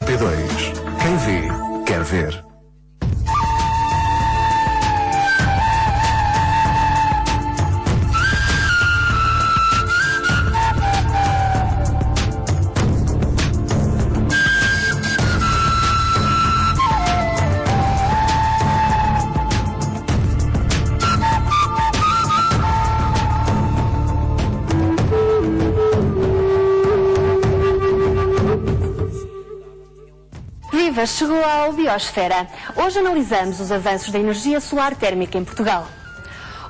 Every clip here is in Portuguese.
RTP2. Quem vê, quer ver. Chegou ao Biosfera. Hoje analisamos os avanços da energia solar térmica em Portugal.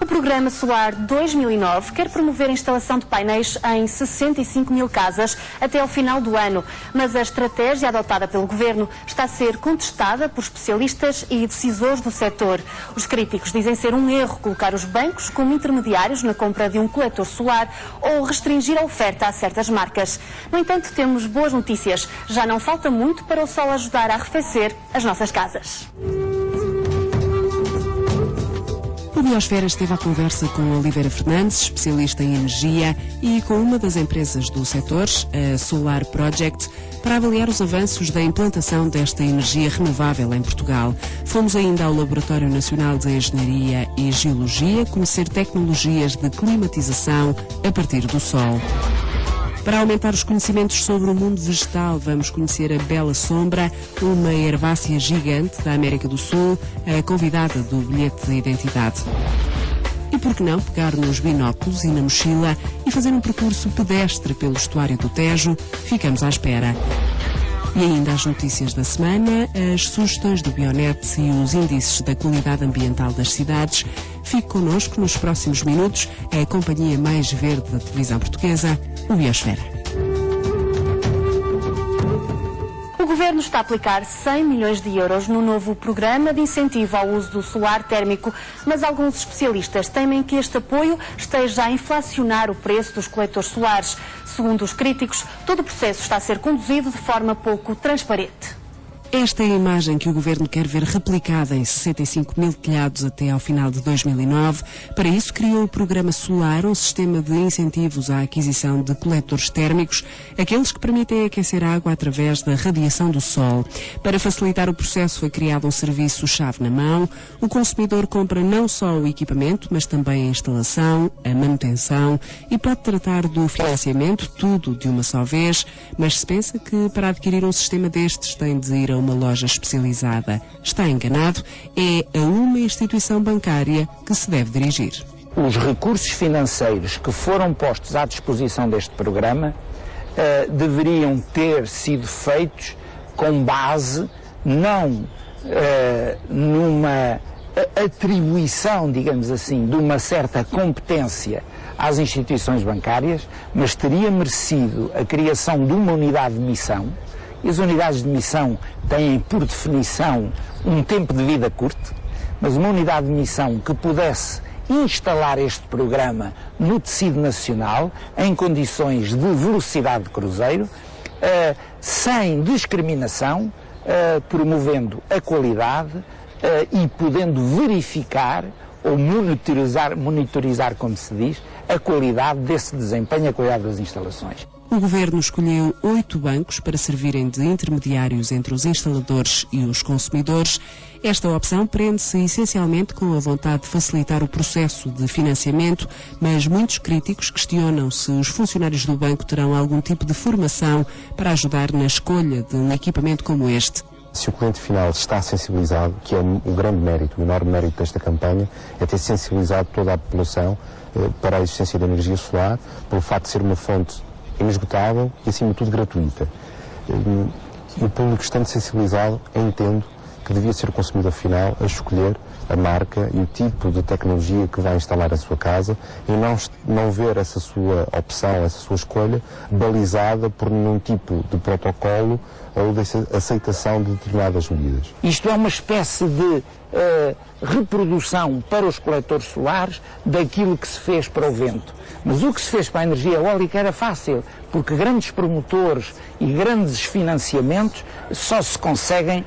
O Programa Solar 2009 quer promover a instalação de painéis em 65 mil casas até ao final do ano, mas a estratégia adotada pelo Governo está a ser contestada por especialistas e decisores do setor. Os críticos dizem ser um erro colocar os bancos como intermediários na compra de um coletor solar ou restringir a oferta a certas marcas. No entanto, temos boas notícias. Já não falta muito para o sol ajudar a arrefecer as nossas casas. O Biosfera esteve à conversa com Oliveira Fernandes, especialista em energia, e com uma das empresas do setor, a Solar Project, para avaliar os avanços da implantação desta energia renovável em Portugal. Fomos ainda ao Laboratório Nacional de Engenharia e Geologia conhecer tecnologias de climatização a partir do sol. Para aumentar os conhecimentos sobre o mundo vegetal, vamos conhecer a Bela Sombra, uma herbácea gigante da América do Sul, a convidada do bilhete de identidade. E por que não pegar nos binóculos e na mochila e fazer um percurso pedestre pelo estuário do Tejo? Ficamos à espera. E ainda as notícias da semana, as sugestões do Bionet e os índices da qualidade ambiental das cidades. Fique connosco nos próximos minutos, a companhia mais verde da televisão portuguesa, o Biosfera. O Governo está a aplicar 100 milhões de euros no novo programa de incentivo ao uso do solar térmico, mas alguns especialistas temem que este apoio esteja a inflacionar o preço dos coletores solares. Segundo os críticos, todo o processo está a ser conduzido de forma pouco transparente. Esta é a imagem que o Governo quer ver replicada em 65 mil telhados até ao final de 2009. Para isso, criou o Programa Solar, um sistema de incentivos à aquisição de coletores térmicos, aqueles que permitem aquecer a água através da radiação do sol. Para facilitar o processo, foi criado um serviço chave na mão. O consumidor compra não só o equipamento, mas também a instalação, a manutenção e pode tratar do financiamento, tudo de uma só vez. Mas se pensa que para adquirir um sistema destes tem de ir a uma loja especializada, está enganado. É a uma instituição bancária que se deve dirigir. Os recursos financeiros que foram postos à disposição deste programa deveriam ter sido feitos com base não numa atribuição, digamos assim, de uma certa competência às instituições bancárias, mas teria merecido a criação de uma unidade de missão. E as unidades de missão têm, por definição, um tempo de vida curto, mas uma unidade de missão que pudesse instalar este programa no tecido nacional, em condições de velocidade de cruzeiro, sem discriminação, promovendo a qualidade e podendo verificar ou monitorizar, como se diz, a qualidade desse desempenho, a qualidade das instalações. O Governo escolheu 8 bancos para servirem de intermediários entre os instaladores e os consumidores. Esta opção prende-se essencialmente com a vontade de facilitar o processo de financiamento, mas muitos críticos questionam se os funcionários do banco terão algum tipo de formação para ajudar na escolha de um equipamento como este. Se o cliente final está sensibilizado, que é o grande mérito, o enorme mérito desta campanha, é ter sensibilizado toda a população para a existência da energia solar, pelo facto de ser uma fonte inesgotável e, acima de tudo, gratuita. E o público, estando sensibilizado, entendo que devia ser o consumidor final a escolher a marca e o tipo de tecnologia que vai instalar a sua casa e não ver essa sua opção, essa sua escolha balizada por nenhum tipo de protocolo ou de aceitação de determinadas medidas. Isto é uma espécie de reprodução para os coletores solares daquilo que se fez para o vento. Mas o que se fez para a energia eólica era fácil, porque grandes promotores e grandes financiamentos só se conseguem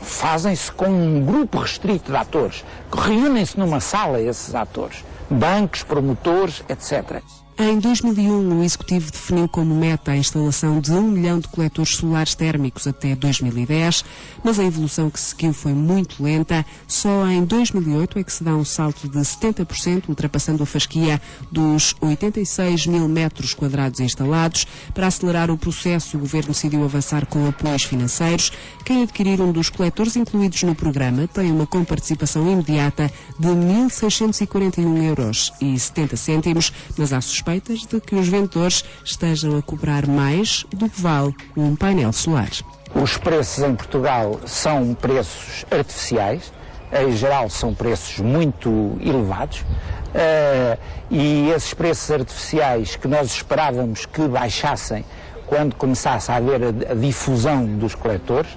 fazem-se com um grupo restrito de atores, que reúnem-se numa sala esses atores, bancos, promotores, etc. Em 2001, o Executivo definiu como meta a instalação de 1 milhão de coletores solares térmicos até 2010, mas a evolução que seguiu foi muito lenta. Só em 2008 é que se dá um salto de 70%, ultrapassando a fasquia dos 86 mil metros quadrados instalados. Para acelerar o processo, o Governo decidiu avançar com apoios financeiros. Quem adquirir um dos coletores incluídos no programa tem uma comparticipação imediata de 1.641,70 €, mas há suspeitas de que os vendedores estejam a cobrar mais do que vale um painel solar. Os preços em Portugal são preços artificiais, em geral são preços muito elevados, e esses preços artificiais que nós esperávamos que baixassem quando começasse a haver a difusão dos coletores,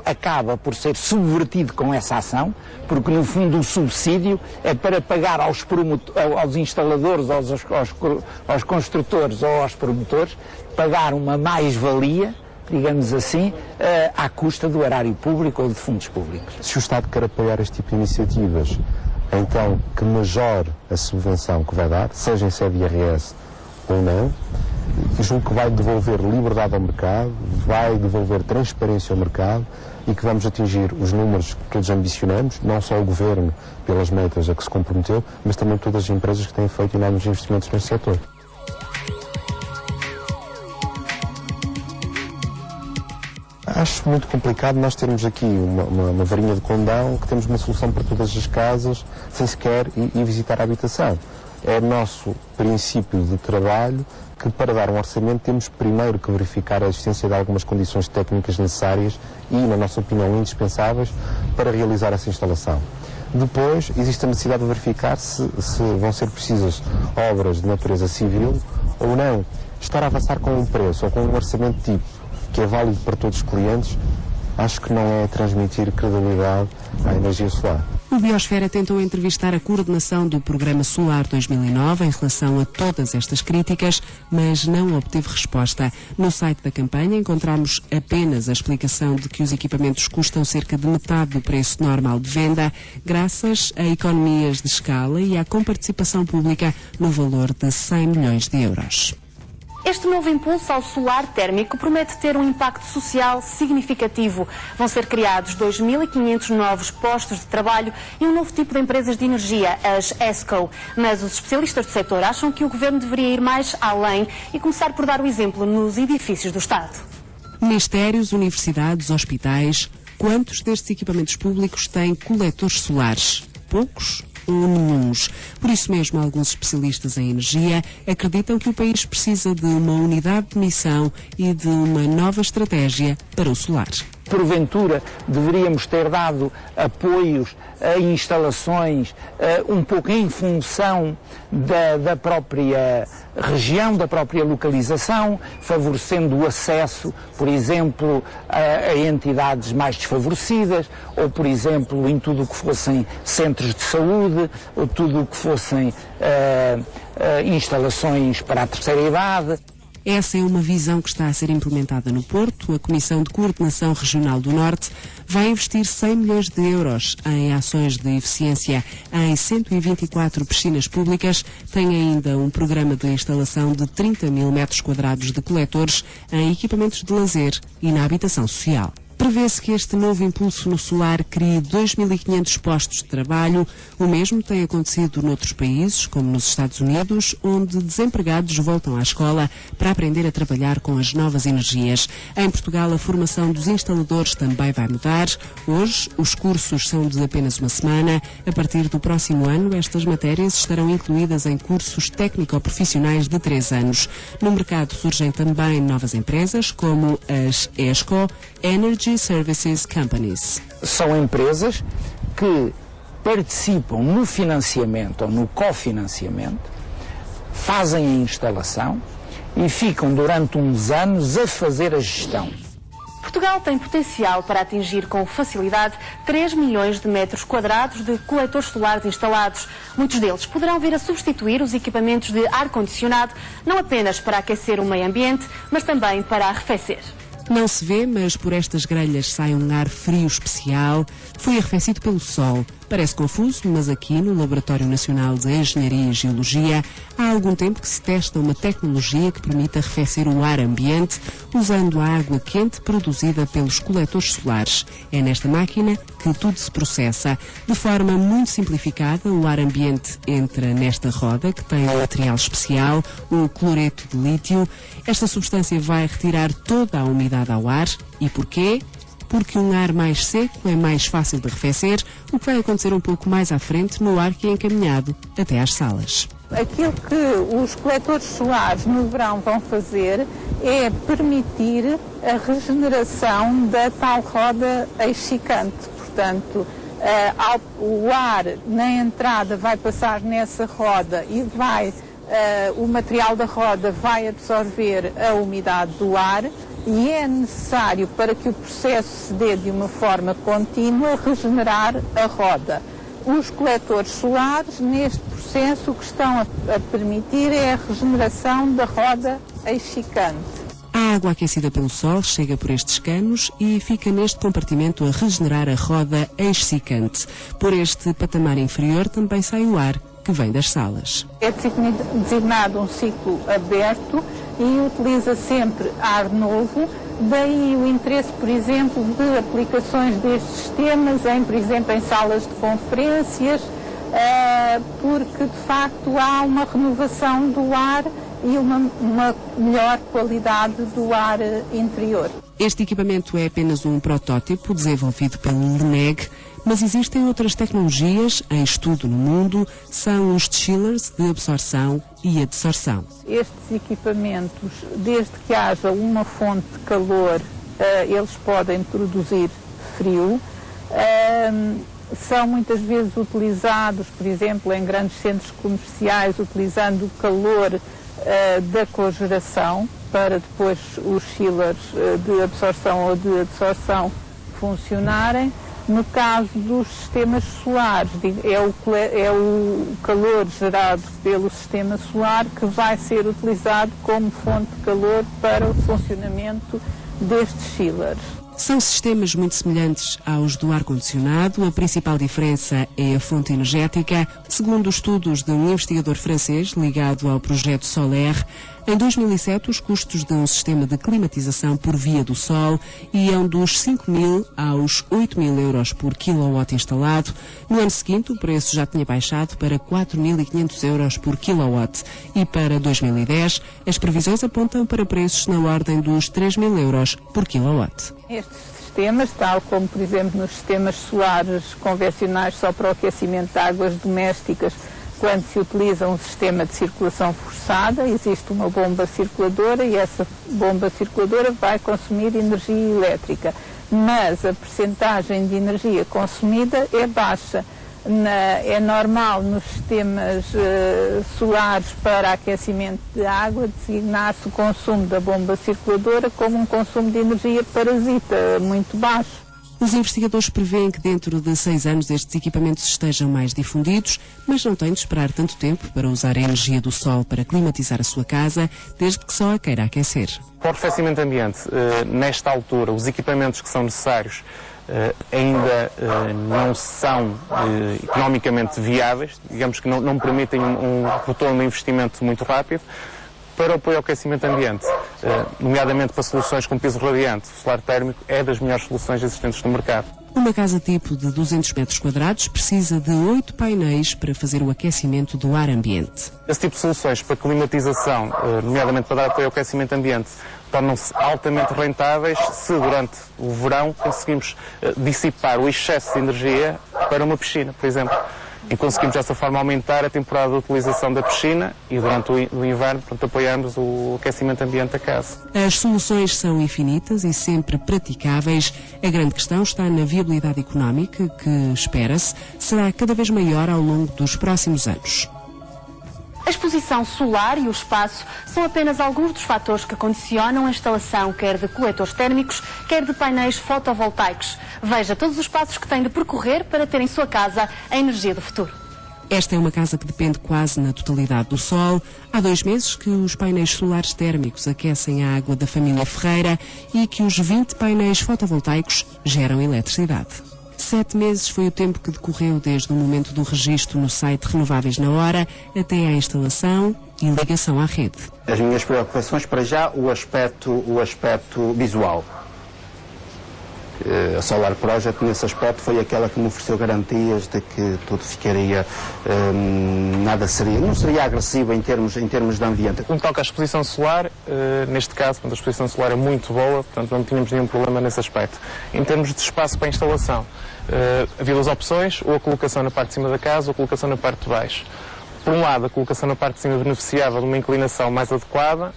acaba por ser subvertido com essa ação, porque no fundo o subsídio é para pagar aos instaladores, aos construtores ou aos promotores, pagar uma mais-valia, digamos assim, à custa do erário público ou de fundos públicos. Se o Estado quer apoiar este tipo de iniciativas, então que majore a subvenção que vai dar, seja em sede de IRS ou não, julgo que vai devolver liberdade ao mercado, vai devolver transparência ao mercado e que vamos atingir os números que todos ambicionamos, não só o Governo pelas metas a que se comprometeu, mas também todas as empresas que têm feito enormes investimentos neste setor. Acho muito complicado nós termos aqui uma varinha de condão, que temos uma solução para todas as casas, sem sequer ir visitar a habitação. É nosso princípio de trabalho que, para dar um orçamento, temos primeiro que verificar a existência de algumas condições técnicas necessárias e, na nossa opinião, indispensáveis para realizar essa instalação. Depois, existe a necessidade de verificar se vão ser precisas obras de natureza civil ou não. Estar a avançar com um preço ou com um orçamento tipo que é válido para todos os clientes, acho que não é transmitir credibilidade à energia solar. O Biosfera tentou entrevistar a coordenação do Programa Solar 2009 em relação a todas estas críticas, mas não obteve resposta. No site da campanha encontramos apenas a explicação de que os equipamentos custam cerca de metade do preço normal de venda, graças a economias de escala e à comparticipação pública no valor de 100 milhões de euros. Este novo impulso ao solar térmico promete ter um impacto social significativo. Vão ser criados 2.500 novos postos de trabalho e um novo tipo de empresas de energia, as ESCO. Mas os especialistas do setor acham que o Governo deveria ir mais além e começar por dar o exemplo nos edifícios do Estado. Ministérios, universidades, hospitais, quantos destes equipamentos públicos têm coletores solares? Poucos? Ou nenhuns. Por isso mesmo, alguns especialistas em energia acreditam que o país precisa de uma unidade de missão e de uma nova estratégia para o solar. Porventura, deveríamos ter dado apoios a instalações um pouco em função da própria região, da própria localização, favorecendo o acesso, por exemplo, a entidades mais desfavorecidas, ou, por exemplo, em tudo o que fossem centros de saúde, ou tudo o que fossem instalações para a terceira idade. Essa é uma visão que está a ser implementada no Porto. A Comissão de Coordenação Regional do Norte vai investir 100 milhões de euros em ações de eficiência em 124 piscinas públicas. Tem ainda um programa de instalação de 30 mil metros quadrados de coletores em equipamentos de lazer e na habitação social. Prevê-se que este novo impulso no solar crie 2.500 postos de trabalho. O mesmo tem acontecido noutros países, como nos Estados Unidos, onde desempregados voltam à escola para aprender a trabalhar com as novas energias. Em Portugal, a formação dos instaladores também vai mudar. Hoje, os cursos são de apenas uma semana. A partir do próximo ano, estas matérias estarão incluídas em cursos técnico-profissionais de 3 anos. No mercado surgem também novas empresas, como as ESCO, Energy Services Companies. São empresas que participam no financiamento ou no cofinanciamento, fazem a instalação e ficam durante uns anos a fazer a gestão. Portugal tem potencial para atingir com facilidade 3 milhões de metros quadrados de coletores solares instalados. Muitos deles poderão vir a substituir os equipamentos de ar-condicionado, não apenas para aquecer o meio ambiente, mas também para arrefecer. Não se vê, mas por estas grelhas sai um ar frio especial. Foi arrefecido pelo sol. Parece confuso, mas aqui no Laboratório Nacional de Engenharia e Geologia há algum tempo que se testa uma tecnologia que permite arrefecer o ar ambiente usando a água quente produzida pelos coletores solares. É nesta máquina que tudo se processa. De forma muito simplificada, o ar ambiente entra nesta roda que tem um material especial, o cloreto de lítio. Esta substância vai retirar toda a umidade ao ar. E porquê? Porque um ar mais seco é mais fácil de arrefecer, o que vai acontecer um pouco mais à frente no ar que é encaminhado até às salas. Aquilo que os coletores solares no verão vão fazer é permitir a regeneração da tal roda excitante. Portanto, o ar na entrada vai passar nessa roda e o material da roda vai absorver a umidade do ar. E é necessário, para que o processo se dê de uma forma contínua, regenerar a roda. Os coletores solares, neste processo, o que estão a permitir é a regeneração da roda excitante. A água aquecida pelo sol chega por estes canos e fica neste compartimento a regenerar a roda excitante. Por este patamar inferior também sai o ar que vem das salas. É designado um ciclo aberto e utiliza sempre ar novo, daí o interesse, por exemplo, de aplicações destes sistemas, por exemplo, em salas de conferências, porque de facto há uma renovação do ar e uma melhor qualidade do ar interior. Este equipamento é apenas um protótipo desenvolvido pelo LNEG, mas existem outras tecnologias em estudo no mundo, são os chillers de absorção e adsorção. Estes equipamentos, desde que haja uma fonte de calor, eles podem produzir frio. São muitas vezes utilizados, por exemplo, em grandes centros comerciais, utilizando o calor da cogeração para depois os chillers de absorção ou de adsorção funcionarem. No caso dos sistemas solares, é o calor gerado pelo sistema solar que vai ser utilizado como fonte de calor para o funcionamento destes chillers. São sistemas muito semelhantes aos do ar-condicionado. A principal diferença é a fonte energética. Segundo estudos de um investigador francês ligado ao projeto Solaire, em 2007 os custos de um sistema de climatização por via do sol iam dos 5.000 aos 8.000 euros por quilowatt instalado. No ano seguinte o preço já tinha baixado para 4.500 euros por quilowatt e para 2010 as previsões apontam para preços na ordem dos 3.000 euros por quilowatt. Estes sistemas, tal como por exemplo nos sistemas solares convencionais só para o aquecimento de águas domésticas, quando se utiliza um sistema de circulação forçada, existe uma bomba circuladora e essa bomba circuladora vai consumir energia elétrica, mas a percentagem de energia consumida é baixa. É normal nos sistemas solares para aquecimento de água designar-se o consumo da bomba circuladora como um consumo de energia parasita, muito baixo. Os investigadores prevêem que dentro de 6 anos estes equipamentos estejam mais difundidos, mas não têm de esperar tanto tempo para usar a energia do sol para climatizar a sua casa, desde que só a queira aquecer. Para o arrefecimento ambiente, nesta altura, os equipamentos que são necessários ainda não são economicamente viáveis, digamos que não permitem um retorno de investimento muito rápido. Para o apoio ao aquecimento ambiente, nomeadamente para soluções com piso radiante, o solar térmico é das melhores soluções existentes no mercado. Uma casa tipo de 200 metros quadrados precisa de 8 painéis para fazer o aquecimento do ar ambiente. Esse tipo de soluções para climatização, nomeadamente para dar apoio ao aquecimento ambiente, tornam-se altamente rentáveis se durante o verão conseguimos dissipar o excesso de energia para uma piscina, por exemplo. E conseguimos dessa forma aumentar a temporada de utilização da piscina e durante o inverno, portanto, apoiarmos o aquecimento ambiente da casa. As soluções são infinitas e sempre praticáveis. A grande questão está na viabilidade económica, que, espera-se, será cada vez maior ao longo dos próximos anos. A exposição solar e o espaço são apenas alguns dos fatores que condicionam a instalação quer de coletores térmicos, quer de painéis fotovoltaicos. Veja todos os passos que tem de percorrer para ter em sua casa a energia do futuro. Esta é uma casa que depende quase na totalidade do sol. Há 2 meses que os painéis solares térmicos aquecem a água da família Ferreira e que os 20 painéis fotovoltaicos geram eletricidade. 7 meses foi o tempo que decorreu desde o momento do registro no site Renováveis na Hora até à instalação e ligação à rede. As minhas preocupações, para já, o aspecto visual. A Solar Project, nesse aspecto, foi aquela que me ofereceu garantias de que tudo ficaria, não seria agressivo em termos de ambiente. No que toca à exposição solar, neste caso, a exposição solar é muito boa, portanto não tínhamos nenhum problema nesse aspecto. Em termos de espaço para a instalação, havia duas opções, ou a colocação na parte de cima da casa ou a colocação na parte de baixo. Por um lado, a colocação na parte de cima beneficiava de uma inclinação mais adequada,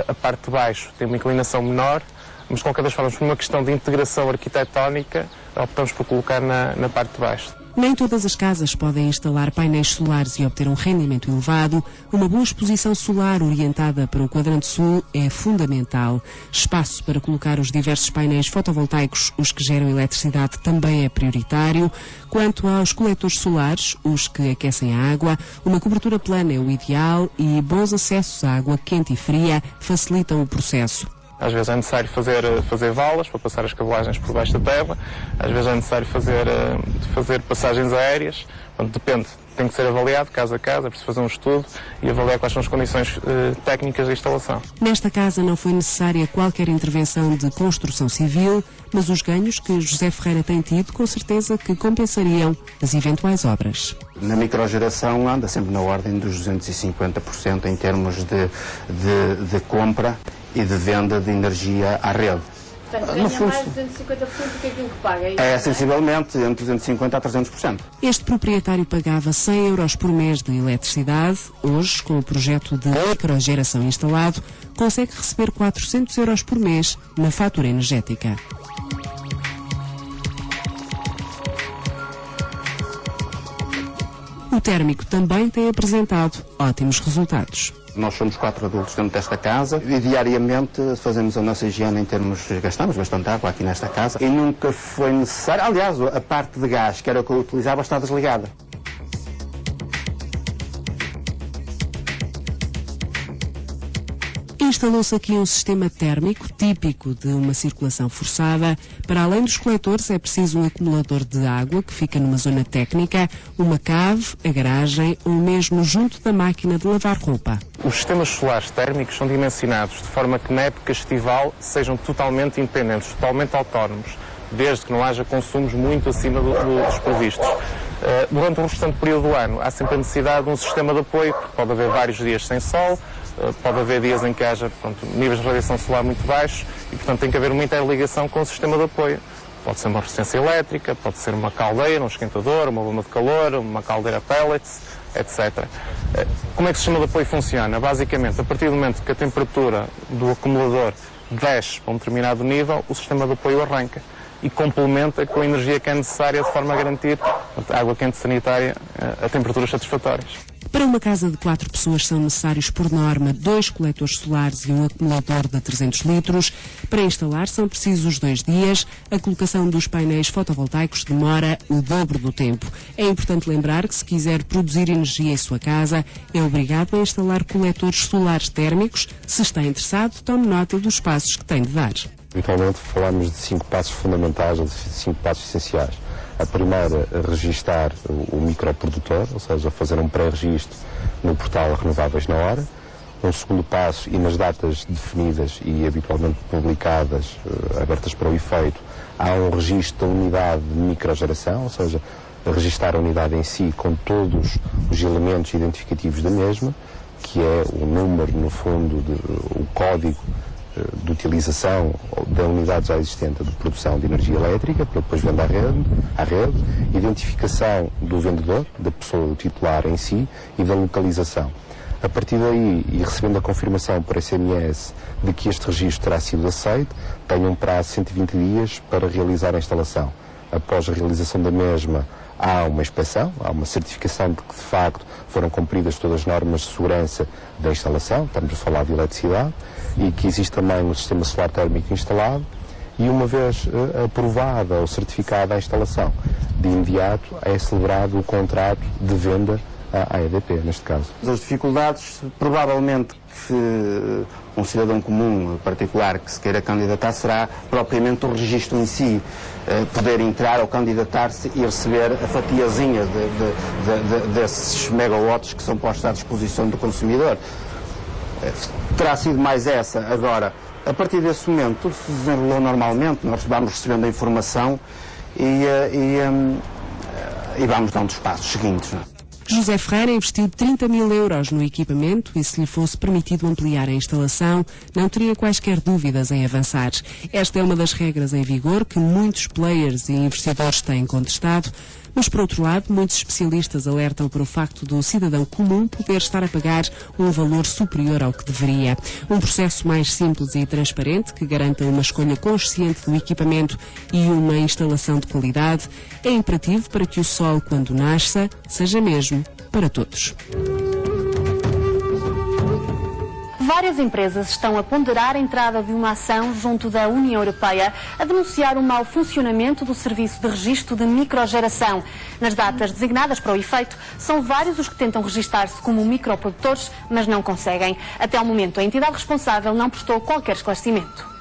a parte de baixo tem uma inclinação menor, mas de qualquer das formas, por uma questão de integração arquitetónica, optamos por colocar na parte de baixo. Nem todas as casas podem instalar painéis solares e obter um rendimento elevado. Uma boa exposição solar orientada para o quadrante sul é fundamental. Espaço para colocar os diversos painéis fotovoltaicos, os que geram eletricidade, também é prioritário. Quanto aos coletores solares, os que aquecem a água, uma cobertura plana é o ideal e bons acessos à água quente e fria facilitam o processo. Às vezes é necessário fazer valas para passar as cabelagens por baixo da terra, às vezes é necessário fazer passagens aéreas, portanto, depende, tem que ser avaliado caso a caso, é preciso fazer um estudo e avaliar quais são as condições técnicas de instalação. Nesta casa não foi necessária qualquer intervenção de construção civil, mas os ganhos que José Ferreira tem tido, com certeza que compensariam as eventuais obras. Na microgeração anda sempre na ordem dos 250% em termos de compra e de venda de energia à rede. Portanto, ganha mais de 250% do que aquilo que paga. É sensivelmente entre 250% a 300%. Este proprietário pagava 100 euros por mês de eletricidade. Hoje, com o projeto de microgeração instalado, consegue receber 400 euros por mês na fatura energética. O térmico também tem apresentado ótimos resultados. Nós somos 4 adultos dentro desta casa e diariamente fazemos a nossa higiene em termos... Gastamos bastante água aqui nesta casa e nunca foi necessário... Aliás, a parte de gás, que era o que eu utilizava, está desligada. Instalou-se aqui um sistema térmico típico de uma circulação forçada. Para além dos coletores, é preciso um acumulador de água que fica numa zona técnica, uma cave, a garagem ou mesmo junto da máquina de lavar roupa. Os sistemas solares térmicos são dimensionados de forma que na época estival sejam totalmente independentes, totalmente autónomos, desde que não haja consumos muito acima dos previstos. Durante o restante período do ano há sempre a necessidade de um sistema de apoio, porque pode haver vários dias sem sol, pode haver dias em que haja níveis de radiação solar muito baixos e, portanto, tem que haver uma interligação com o sistema de apoio. Pode ser uma resistência elétrica, pode ser uma caldeira, um esquentador, uma bomba de calor, uma caldeira pellets, etc. Como é que o sistema de apoio funciona? Basicamente, a partir do momento que a temperatura do acumulador desce para um determinado nível, o sistema de apoio arranca e complementa com a energia que é necessária de forma a garantir a água quente sanitária a temperaturas satisfatórias. Para uma casa de 4 pessoas são necessários, por norma, 2 coletores solares e um acumulador de 300 litros. Para instalar são precisos 2 dias. A colocação dos painéis fotovoltaicos demora o dobro do tempo. É importante lembrar que, se quiser produzir energia em sua casa, é obrigado a instalar coletores solares térmicos. Se está interessado, tome nota dos passos que tem de dar. Habitualmente falamos de 5 passos fundamentais ou de 5 passos essenciais. A primeira, registar o microprodutor, ou seja, fazer um pré-registro no portal Renováveis na Hora. Um segundo passo, e nas datas definidas e habitualmente publicadas, abertas para o efeito, há um registro da unidade de microgeração, ou seja, registar a unidade em si com todos os elementos identificativos da mesma, que é o número, no fundo, o código de utilização da unidade já existente de produção de energia elétrica, para depois venda à rede, identificação do vendedor, da pessoa, do titular em si, e da localização. A partir daí, e recebendo a confirmação por SMS de que este registro terá sido aceito, tem um prazo de 120 dias para realizar a instalação. Após a realização da mesma, há uma inspeção, há uma certificação de que, de facto, foram cumpridas todas as normas de segurança da instalação, estamos a falar de eletricidade, e que existe também um sistema solar térmico instalado, e uma vez aprovada ou certificada a instalação, de imediato é celebrado o contrato de venda à EDP, neste caso. As dificuldades, provavelmente, que um cidadão comum, particular, que se queira candidatar, será propriamente o registro em si. Poder entrar ou candidatar-se e receber a fatiazinha desses megawatts que são postos à disposição do consumidor. Terá sido mais essa. Agora, a partir desse momento, tudo se desenrolou normalmente, nós vamos recebendo a informação e vamos dando os passos seguintes. Não é? José Ferreira investiu 30 mil euros no equipamento e, se lhe fosse permitido ampliar a instalação, não teria quaisquer dúvidas em avançar. Esta é uma das regras em vigor que muitos players e investidores têm contestado, mas, por outro lado, muitos especialistas alertam para o facto do cidadão comum poder estar a pagar um valor superior ao que deveria. Um processo mais simples e transparente, que garanta uma escolha consciente do equipamento e uma instalação de qualidade, é imperativo para que o sol, quando nasça, seja mesmo para todos. Várias empresas estão a ponderar a entrada de uma ação junto da União Europeia a denunciar o mau funcionamento do serviço de registro de microgeração. Nas datas designadas para o efeito, são vários os que tentam registar-se como microprodutores, mas não conseguem. Até ao momento, a entidade responsável não prestou qualquer esclarecimento.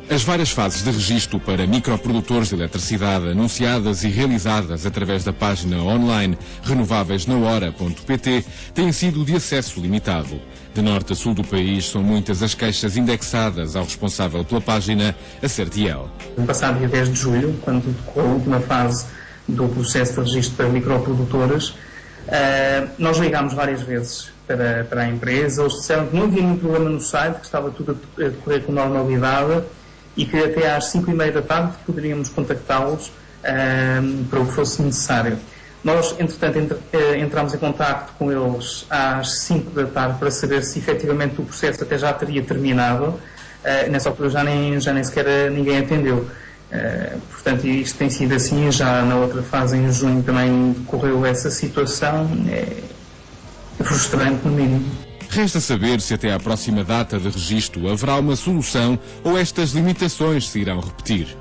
As várias fases de registro para microprodutores de eletricidade anunciadas e realizadas através da página online renováveisnahora.pt têm sido de acesso limitado. De norte a sul do país, são muitas as queixas indexadas ao responsável pela página, a Certiel. No passado dia 10 de julho, quando decorreu a última fase do processo de registro para microprodutores, nós ligámos várias vezes para a empresa. Eles disseram que não havia nenhum problema no site, que estava tudo a decorrer com normalidade e que até às 5h30 da tarde poderíamos contactá-los para o que fosse necessário. Nós, entretanto, entramos em contacto com eles às 5 da tarde para saber se efetivamente o processo até já teria terminado. Nessa altura já nem sequer ninguém atendeu. Portanto, isto tem sido assim. Já na outra fase, em junho, também decorreu essa situação. É frustrante, no mínimo. Resta saber se até à próxima data de registro haverá uma solução ou estas limitações se irão repetir.